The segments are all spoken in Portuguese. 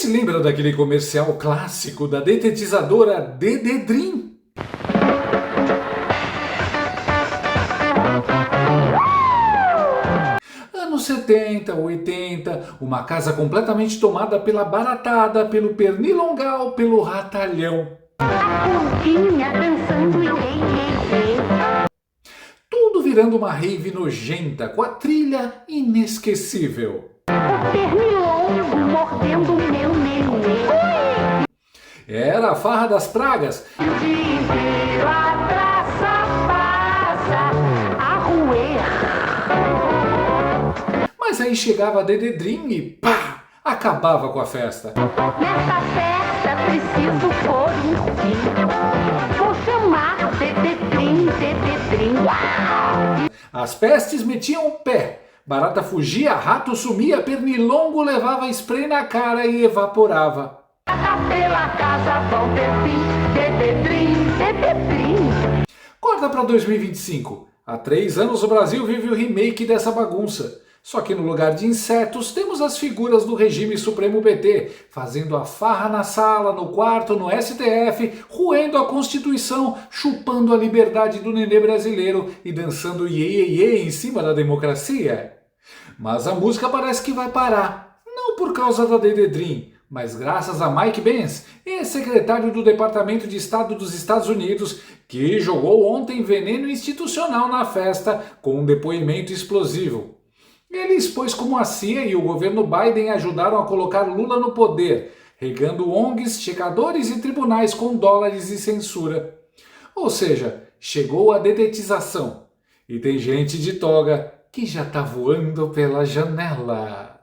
se lembra daquele comercial clássico da detetizadora Dededrim? Anos 70, 80, uma casa completamente tomada pela baratada, pelo pernilongal, pelo ratalhão. A porquinha dançando Tudo virando uma rave nojenta, com a trilha inesquecível. O pernilongo mordendo meu nenê. Era a farra das pragas. O dia inteiro a traça passa a roer. Mas aí chegava a Dededrim e pá! Acabava com a festa. Nessa festa preciso pôr um fim. Vou chamar Dededrim, Dededrim. As pestes metiam o pé. Barata fugia, rato sumia, pernilongo levava spray na cara e evaporava. Pela casa vão ter fim. Dededrim, Dededrim. Corta para 2025. Há 3 anos o Brasil vive o remake dessa bagunça. Só que no lugar de insetos temos as figuras do regime supremo PT, fazendo a farra na sala, no quarto, no STF, roendo a Constituição, chupando a liberdade do nenê brasileiro e dançando iê iê iê em cima da democracia. Mas a música parece que vai parar, não por causa da Dededrim, mas graças a Mike Pence, ex-secretário do Departamento de Estado dos Estados Unidos, que jogou ontem veneno institucional na festa com um depoimento explosivo. Ele expôs como a CIA e o governo Biden ajudaram a colocar Lula no poder, regando ONGs, checadores e tribunais com dólares e censura. Ou seja, chegou a detetização. E tem gente de toga que já tá voando pela janela.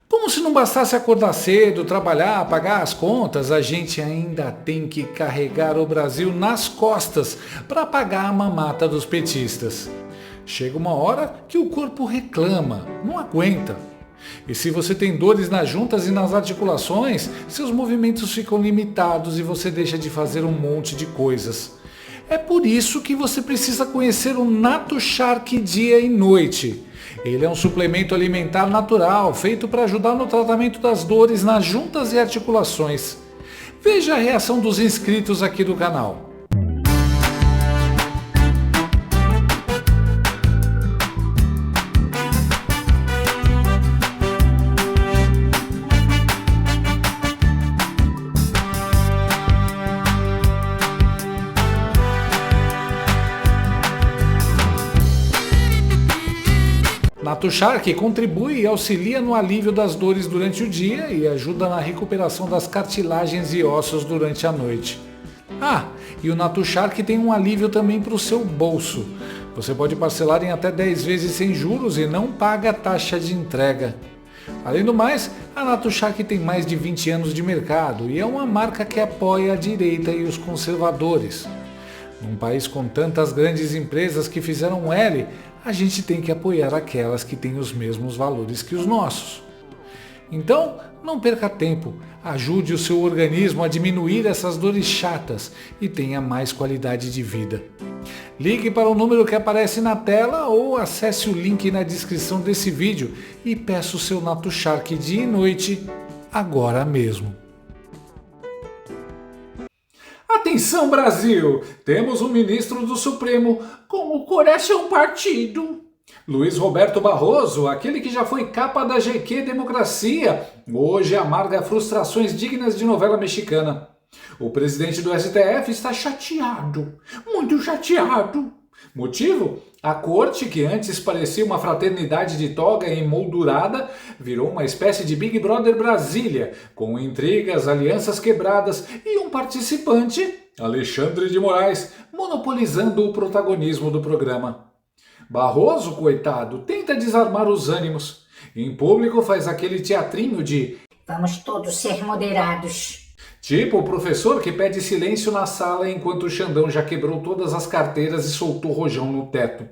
Como se não bastasse acordar cedo, trabalhar, pagar as contas, a gente ainda tem que carregar o Brasil nas costas para pagar a mamata dos petistas. Chega uma hora que o corpo reclama, não aguenta. E se você tem dores nas juntas e nas articulações, seus movimentos ficam limitados e você deixa de fazer um monte de coisas. É por isso que você precisa conhecer o NatoShark dia e noite. Ele é um suplemento alimentar natural, feito para ajudar no tratamento das dores nas juntas e articulações. Veja a reação dos inscritos aqui do canal. NatoShark contribui e auxilia no alívio das dores durante o dia e ajuda na recuperação das cartilagens e ossos durante a noite. Ah, e o NatoShark tem um alívio também para o seu bolso. Você pode parcelar em até 10 vezes sem juros e não paga taxa de entrega. Além do mais, a NatoShark tem mais de 20 anos de mercado e é uma marca que apoia a direita e os conservadores. Num país com tantas grandes empresas que fizeram L, a gente tem que apoiar aquelas que têm os mesmos valores que os nossos. Então, não perca tempo, ajude o seu organismo a diminuir essas dores chatas e tenha mais qualidade de vida. Ligue para o número que aparece na tela ou acesse o link na descrição desse vídeo e peça o seu NatoShark dia e noite, agora mesmo. Atenção, Brasil! Temos um ministro do Supremo com o coração partido. Luiz Roberto Barroso, aquele que já foi capa da GQ Democracia, hoje amarga frustrações dignas de novela mexicana. O presidente do STF está chateado, muito chateado. Motivo? A corte, que antes parecia uma fraternidade de toga emoldurada, virou uma espécie de Big Brother Brasília, com intrigas, alianças quebradas e um participante, Alexandre de Moraes, monopolizando o protagonismo do programa. Barroso, coitado, tenta desarmar os ânimos. Em público faz aquele teatrinho de "Vamos todos ser moderados". Tipo o professor que pede silêncio na sala enquanto o Xandão já quebrou todas as carteiras e soltou rojão no teto.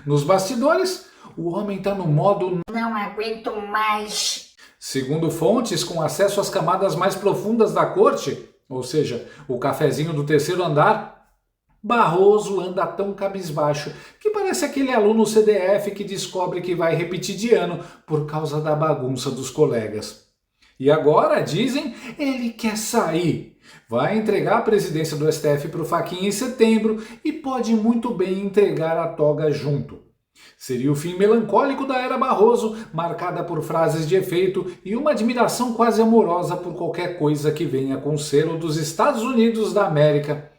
Nos bastidores, o homem está no modo "Não aguento mais". Segundo fontes com acesso às camadas mais profundas da corte, ou seja, o cafezinho do terceiro andar, Barroso anda tão cabisbaixo que parece aquele aluno CDF que descobre que vai repetir de ano por causa da bagunça dos colegas. E agora, dizem, ele quer sair. Vai entregar a presidência do STF para o Fachin em setembro e pode muito bem entregar a toga junto. Seria o fim melancólico da era Barroso, marcada por frases de efeito e uma admiração quase amorosa por qualquer coisa que venha com o selo dos Estados Unidos da América.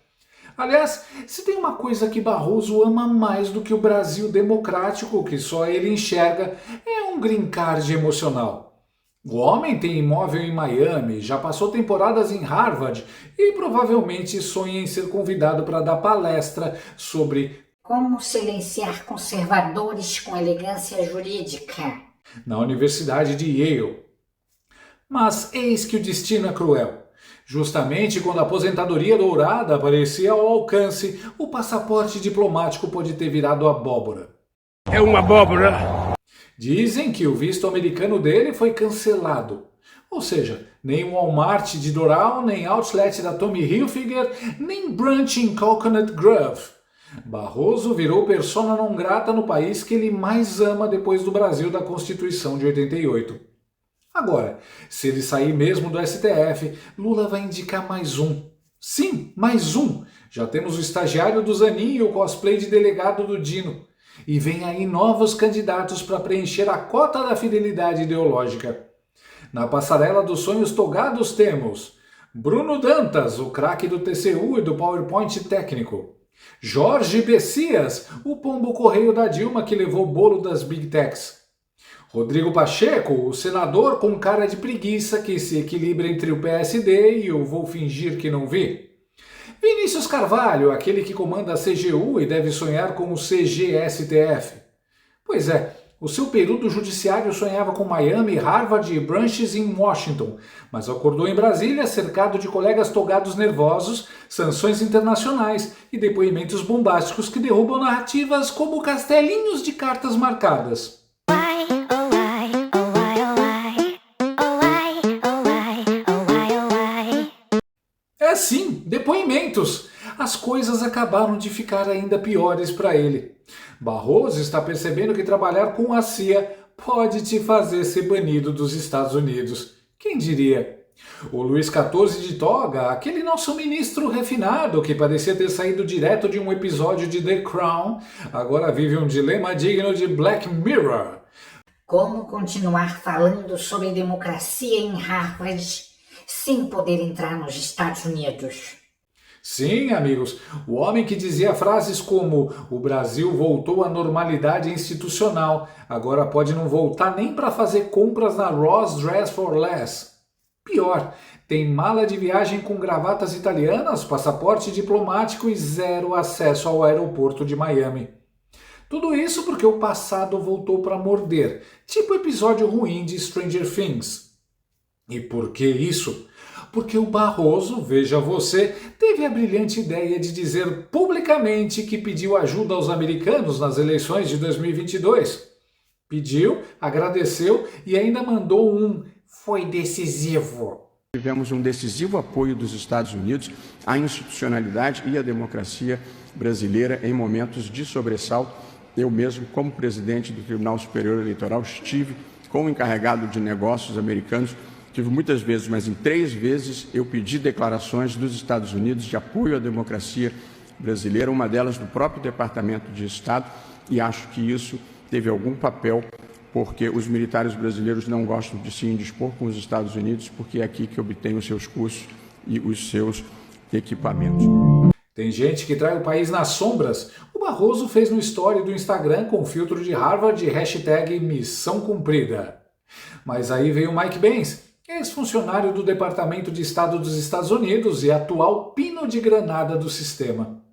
Aliás, se tem uma coisa que Barroso ama mais do que o Brasil democrático, que só ele enxerga, é um green card emocional. O homem tem imóvel em Miami, já passou temporadas em Harvard e provavelmente sonha em ser convidado para dar palestra sobre Como silenciar conservadores com elegância jurídica. na Universidade de Yale. Mas eis que o destino é cruel. Justamente quando a aposentadoria dourada aparecia ao alcance, o passaporte diplomático pode ter virado abóbora. É uma abóbora. Dizem que o visto americano dele foi cancelado. Ou seja, nem o Walmart de Doral, nem Outlet da Tommy Hilfiger, nem brunch em Coconut Grove. Barroso virou persona non grata no país que ele mais ama depois do Brasil da Constituição de 88. Agora, se ele sair mesmo do STF, Lula vai indicar mais um. Sim, mais um! Já temos o estagiário do Zanin e o cosplay de delegado do Dino. E vem aí novos candidatos para preencher a cota da fidelidade ideológica. Na passarela dos sonhos togados temos Bruno Dantas, o craque do TCU e do PowerPoint técnico. Jorge Bessias, o pombo correio da Dilma que levou o bolo das Big Techs. Rodrigo Pacheco, o senador com cara de preguiça que se equilibra entre o PSD e o vou fingir que não vi. Vinícius Carvalho, aquele que comanda a CGU e deve sonhar com o CGSTF. Pois é, o seu peru do judiciário sonhava com Miami, Harvard e brunches em Washington, mas acordou em Brasília cercado de colegas togados nervosos, sanções internacionais e depoimentos bombásticos que derrubam narrativas como castelinhos de cartas marcadas. É sim, depoimentos. As coisas acabaram de ficar ainda piores para ele. Barroso está percebendo que trabalhar com a CIA pode te fazer ser banido dos Estados Unidos. Quem diria? O Luiz XIV de toga, aquele nosso ministro refinado que parecia ter saído direto de um episódio de The Crown, agora vive um dilema digno de Black Mirror. Como continuar falando sobre democracia em Harvard sem poder entrar nos Estados Unidos? Sim, amigos, o homem que dizia frases como o Brasil voltou à normalidade institucional, agora pode não voltar nem para fazer compras na Ross Dress for Less. Pior, tem mala de viagem com gravatas italianas, passaporte diplomático e zero acesso ao aeroporto de Miami. Tudo isso porque o passado voltou para morder, tipo episódio ruim de Stranger Things. E por que isso? Porque o Barroso, veja você, teve a brilhante ideia de dizer publicamente que pediu ajuda aos americanos nas eleições de 2022. Pediu, agradeceu e ainda mandou um "foi decisivo". Tivemos um decisivo apoio dos Estados Unidos à institucionalidade e à democracia brasileira em momentos de sobressalto. Eu mesmo, como presidente do Tribunal Superior Eleitoral, estive como encarregado de negócios americanos. Tive muitas vezes, mas em 3 vezes eu pedi declarações dos Estados Unidos de apoio à democracia brasileira, uma delas do próprio Departamento de Estado, e acho que isso teve algum papel, porque os militares brasileiros não gostam de se indispor com os Estados Unidos, porque é aqui que obtêm os seus cursos e os seus equipamentos. Tem gente que trai o país nas sombras. O Barroso fez no story do Instagram com filtro de Harvard e hashtag missão cumprida. Mas aí veio Mike Pence, ex-funcionário do Departamento de Estado dos Estados Unidos e atual pino de granada do sistema.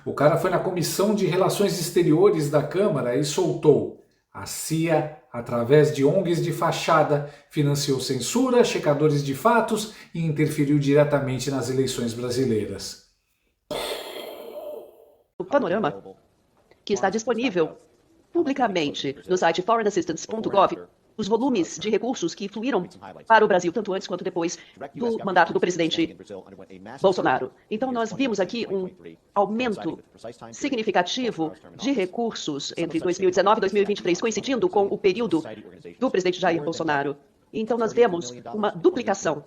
O cara foi na Comissão de Relações Exteriores da Câmara e soltou: a CIA, através de ONGs de fachada, financiou censura, checadores de fatos e interferiu diretamente nas eleições brasileiras. O panorama, que está disponível publicamente no site foreignassistance.gov, os volumes de recursos que fluíram para o Brasil, tanto antes quanto depois do mandato do presidente Bolsonaro. Então, nós vimos aqui um aumento significativo de recursos entre 2019 e 2023, coincidindo com o período do presidente Jair Bolsonaro. Então, nós vemos uma duplicação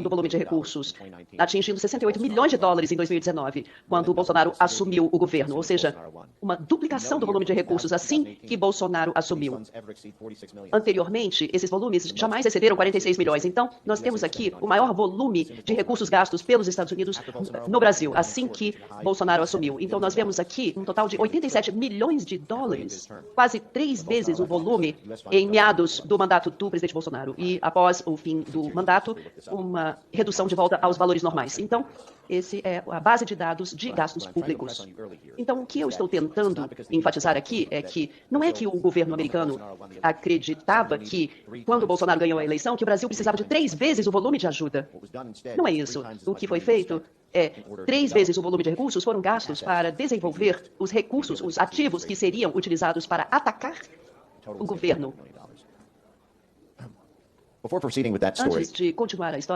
do volume de recursos, atingindo 68 milhões de dólares em 2019, quando o Bolsonaro assumiu o governo, ou seja, uma duplicação do volume de recursos assim que Bolsonaro assumiu. Anteriormente, esses volumes jamais excederam 46 milhões. Então, nós temos aqui o maior volume de recursos gastos pelos Estados Unidos no Brasil, assim que Bolsonaro assumiu. Então, nós vemos aqui um total de 87 milhões de dólares, quase 3 vezes o volume em meados do mandato do presidente Bolsonaro. E após o fim do mandato, uma redução de volta aos valores normais. Então, esse é a base de dados de gastos públicos. Então, o que eu estou tentando enfatizar aqui é que não é que o governo americano acreditava que, quando o Bolsonaro ganhou a eleição, que o Brasil precisava de 3 vezes o volume de ajuda. Não é isso. O que foi feito é 3 vezes o volume de recursos foram gastos para desenvolver os recursos, os ativos que seriam utilizados para atacar o governo. Antes de continuar esse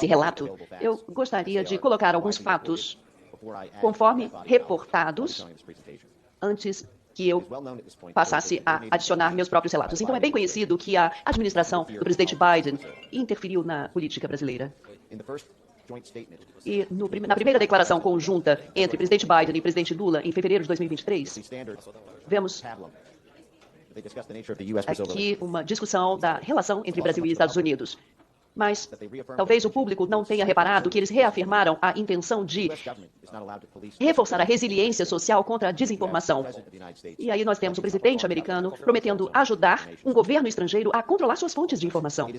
relato, eu gostaria de colocar alguns fatos conforme reportados antes que eu passasse a adicionar meus próprios relatos. Então, é bem conhecido que a administração do presidente Biden interferiu na política brasileira. E na primeira declaração conjunta entre presidente Biden e presidente Lula, em fevereiro de 2023, vemos aqui uma discussão da relação entre Brasil e Estados Unidos. Mas talvez o público não tenha reparado que eles reafirmaram a intenção de reforçar a resiliência social contra a desinformação. E aí nós temos o presidente americano prometendo ajudar um governo estrangeiro a controlar suas fontes de informação.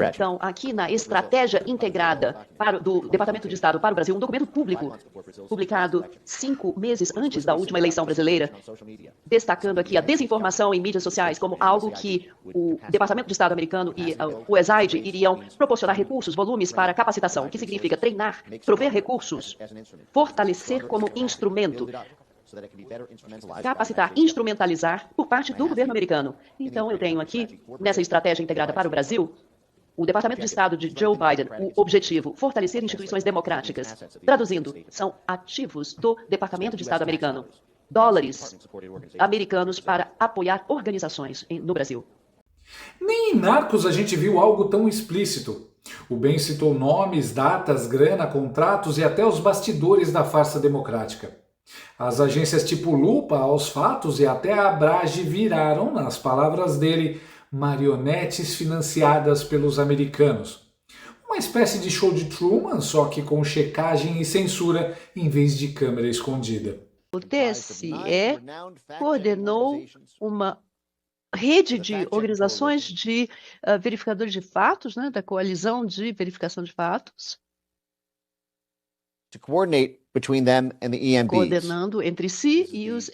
Então, aqui na estratégia integrada do Departamento de Estado para o Brasil, um documento público publicado 5 meses antes da última eleição brasileira, destacando aqui a desinformação em mídias sociais como algo que o Departamento de Estado americano e o USAID iriam proporcionar recursos, volumes para capacitação, que significa treinar, prover recursos, fortalecer como instrumento, capacitar, instrumentalizar por parte do governo americano. Então, eu tenho aqui, nessa estratégia integrada para o Brasil, o Departamento de Estado de Joe Biden, o objetivo, fortalecer instituições democráticas. Traduzindo, são ativos do Departamento de Estado americano. Dólares americanos para apoiar organizações no Brasil. Nem em Narcos a gente viu algo tão explícito. O Ben citou nomes, datas, grana, contratos e até os bastidores da farsa democrática. As agências tipo Lupa aos fatos e até a Abrage viraram, nas palavras dele, marionetes financiadas pelos americanos. Uma espécie de show de Truman, só que com checagem e censura em vez de câmera escondida. O TSE coordenou uma rede de organizações de verificadores de fatos, né, da coalizão de verificação de fatos, coordenando entre si e os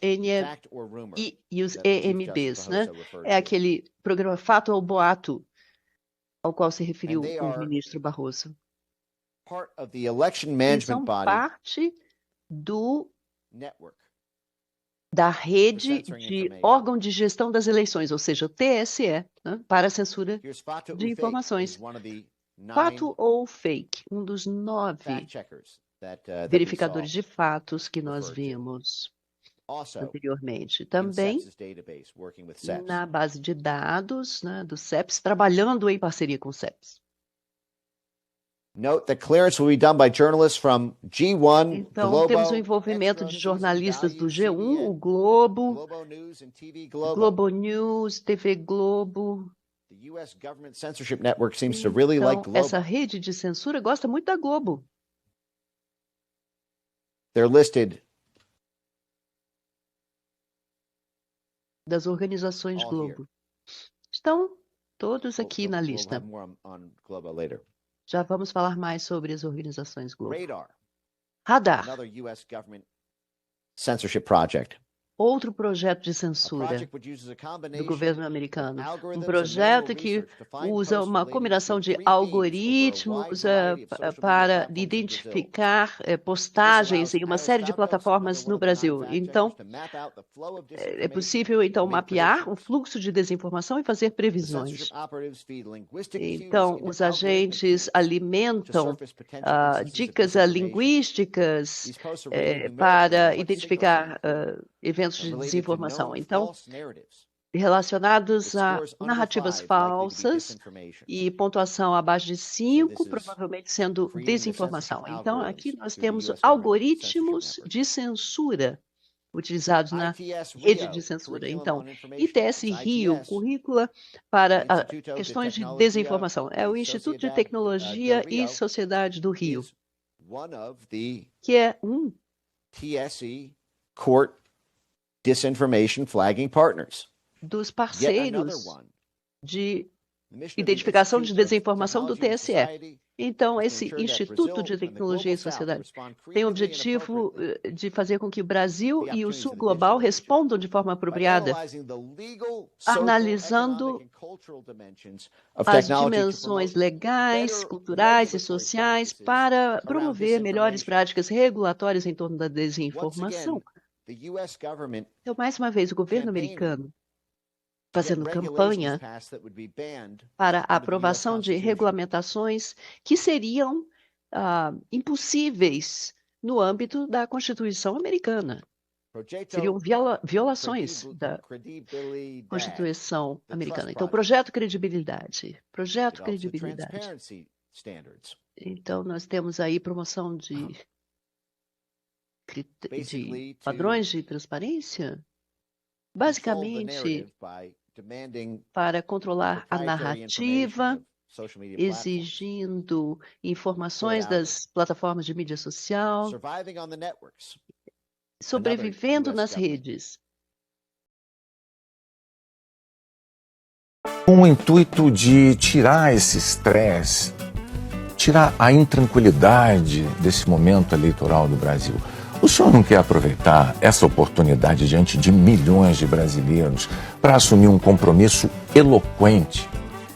EMBs, né? É aquele programa Fato ou Boato ao qual se referiu o ministro Barroso. Eles são parte da rede de órgão de gestão das eleições, ou seja, o TSE, né, para a censura de informações. Fato ou fake? Um dos 9 verificadores de fatos que nós vimos anteriormente. Também na base de dados, né, do CEPS, trabalhando em parceria com o CEPS. Note that clearance will be done by journalists from G1, então, Globo, temos o envolvimento de jornalistas do G1, o Globo, Globo News, TV Globo. Então, essa rede de censura gosta muito da Globo. They're listed das organizações Globo. Estão todos aqui na lista. Já vamos falar mais sobre as organizações Globo. Radar. outro projeto de censura do governo americano. Um projeto que usa uma combinação de algoritmos para identificar postagens em uma série de plataformas no Brasil. Então, é possível, então, mapear o fluxo de desinformação e fazer previsões. Então, os agentes alimentam dicas linguísticas para identificar eventos de desinformação. Então, relacionados a narrativas falsas e pontuação abaixo de 5, provavelmente sendo desinformação. Então, aqui nós temos algoritmos de censura utilizados na rede de censura. Então, ITS Rio, currícula para questões de desinformação. É o Instituto de Tecnologia e Sociedade do Rio, que é um TSE Court Disinformation Flagging Partners. Dos parceiros de identificação de desinformação do TSE. Então, esse Instituto de Tecnologia e Sociedade tem o objetivo de fazer com que o Brasil e o Sul Global respondam de forma apropriada, analisando as dimensões legais, culturais e sociais para promover melhores práticas regulatórias em torno da desinformação. Então, mais uma vez, o governo americano fazendo campanha para a aprovação de regulamentações que seriam impossíveis no âmbito da Constituição americana. Seriam violações da Constituição americana. Então, projeto credibilidade. Projeto credibilidade. Então, nós temos aí promoção de padrões de transparência, basicamente para controlar a narrativa, exigindo informações das plataformas de mídia social, sobrevivendo nas redes. Com o intuito de tirar esse estresse, tirar a intranquilidade desse momento eleitoral do Brasil, o senhor não quer aproveitar essa oportunidade diante de milhões de brasileiros para assumir um compromisso eloquente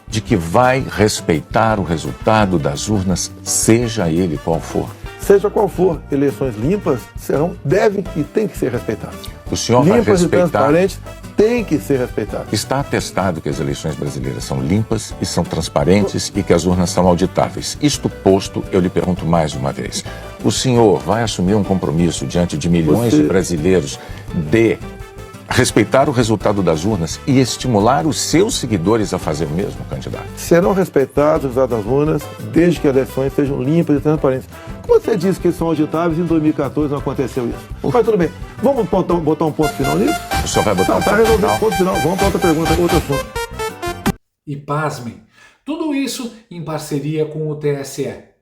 de que vai respeitar o resultado das urnas, seja ele qual for? Seja qual for, eleições limpas devem e têm que ser respeitadas. O senhor vai respeitar... Limpas e transparentes têm que ser respeitadas. Está atestado que as eleições brasileiras são limpas e são transparentes e que as urnas são auditáveis. Isto posto, eu lhe pergunto mais uma vez. O senhor vai assumir um compromisso diante de milhões de brasileiros de respeitar o resultado das urnas e estimular os seus seguidores a fazer o mesmo, candidato? Serão respeitados os resultados das urnas desde que as eleições sejam limpas e transparentes. Como você disse que são auditáveis, em 2014 não aconteceu isso. Mas tudo bem. Vamos botar um ponto final nisso? O senhor vai botar um ponto resolvido final? Um ponto final. Vamos para outra pergunta, outro assunto. E pasmem, tudo isso em parceria com o TSE.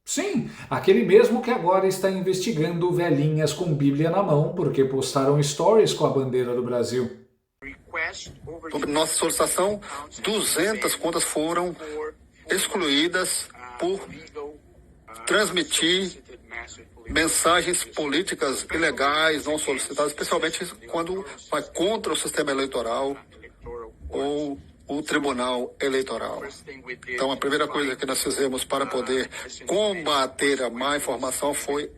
Sim, aquele mesmo que agora está investigando velhinhas com Bíblia na mão porque postaram stories com a bandeira do Brasil. Sobre nossa solicitação, 200 contas foram excluídas por transmitir mensagens políticas ilegais, não solicitadas, especialmente quando vai contra o sistema eleitoral ou o Tribunal Eleitoral. Então, a primeira coisa que nós fizemos para poder combater a má informação foi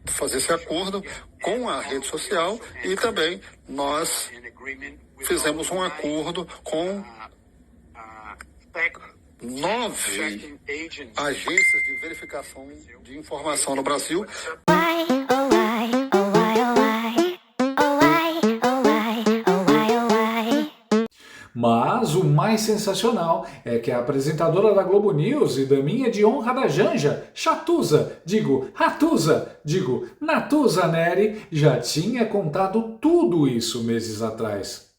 fazer esse acordo com a rede social e também nós fizemos um acordo com 9 agências de verificação de informação no Brasil. Mas o mais sensacional é que a apresentadora da Globo News e daminha de honra da Janja, Natuza Neri, já tinha contado tudo isso meses atrás.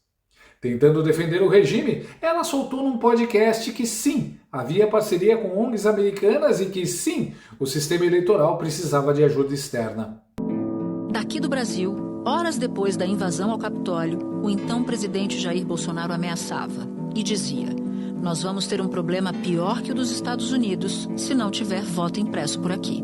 Tentando defender o regime, ela soltou num podcast que sim, havia parceria com ONGs americanas e que sim, o sistema eleitoral precisava de ajuda externa. Daqui do Brasil, horas depois da invasão ao Capitólio, o então presidente Jair Bolsonaro ameaçava e dizia: "Nós vamos ter um problema pior que o dos Estados Unidos se não tiver voto impresso por aqui."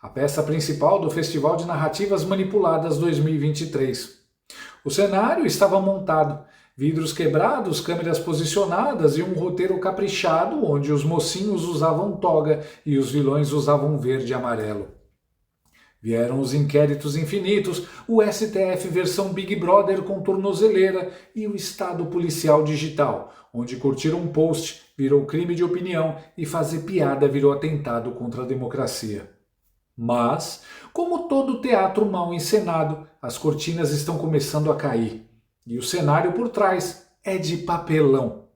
a peça principal do Festival de Narrativas Manipuladas 2023. O cenário estava montado, vidros quebrados, câmeras posicionadas e um roteiro caprichado onde os mocinhos usavam toga e os vilões usavam verde e amarelo. Vieram os inquéritos infinitos, o STF versão Big Brother com tornozeleira e o Estado policial digital, onde curtir um post virou crime de opinião e fazer piada virou atentado contra a democracia. Mas, como todo teatro mal encenado, as cortinas estão começando a cair. E o cenário por trás é de papelão.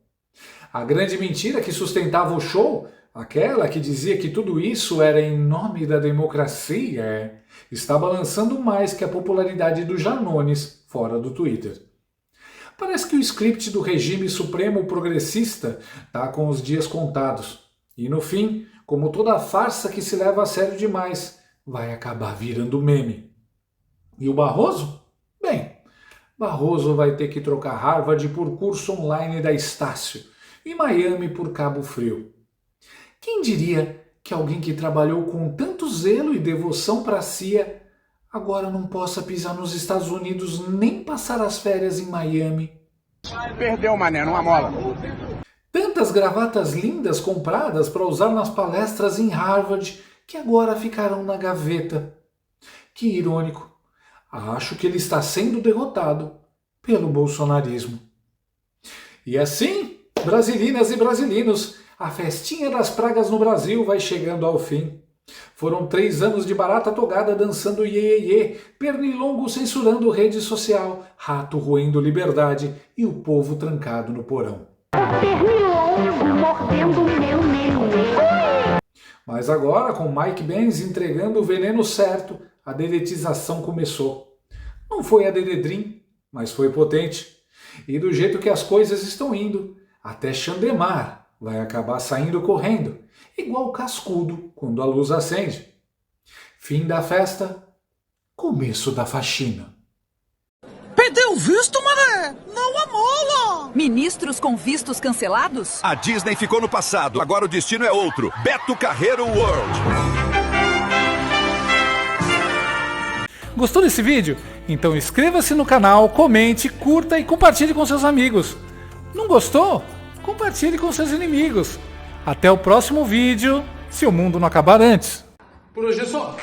A grande mentira que sustentava o show, aquela que dizia que tudo isso era em nome da democracia, está balançando mais que a popularidade do Janones fora do Twitter. Parece que o script do regime supremo progressista está com os dias contados. E no fim, como toda farsa que se leva a sério demais, vai acabar virando meme. E o Barroso? Bem, Barroso vai ter que trocar Harvard por curso online da Estácio e Miami por Cabo Frio. Quem diria que alguém que trabalhou com tanto zelo e devoção para a CIA agora não possa pisar nos Estados Unidos nem passar as férias em Miami? Perdeu, mané, numa mola. Tantas gravatas lindas compradas para usar nas palestras em Harvard que agora ficarão na gaveta. Que irônico. Acho que ele está sendo derrotado pelo bolsonarismo. E assim, brasilinas e brasileiros, a festinha das pragas no Brasil vai chegando ao fim. Foram 3 anos de barata togada dançando iê, pernilongo censurando rede social, rato roendo liberdade e o povo trancado no porão. Pernilongo mordendo meu nenê. Mas agora, com Mike Benz entregando o veneno certo, a dedetização começou. Não foi a Dededrim, mas foi potente. E do jeito que as coisas estão indo, até Xandemar vai acabar saindo correndo, igual cascudo quando a luz acende. Fim da festa, começo da faxina. Perdeu o visto, mané? Não amola! Ministros com vistos cancelados? A Disney ficou no passado, agora o destino é outro. Beto Carreiro World. Gostou desse vídeo? Então inscreva-se no canal, comente, curta e compartilhe com seus amigos. Não gostou? Compartilhe com seus inimigos. Até o próximo vídeo, se o mundo não acabar antes. Por hoje é só.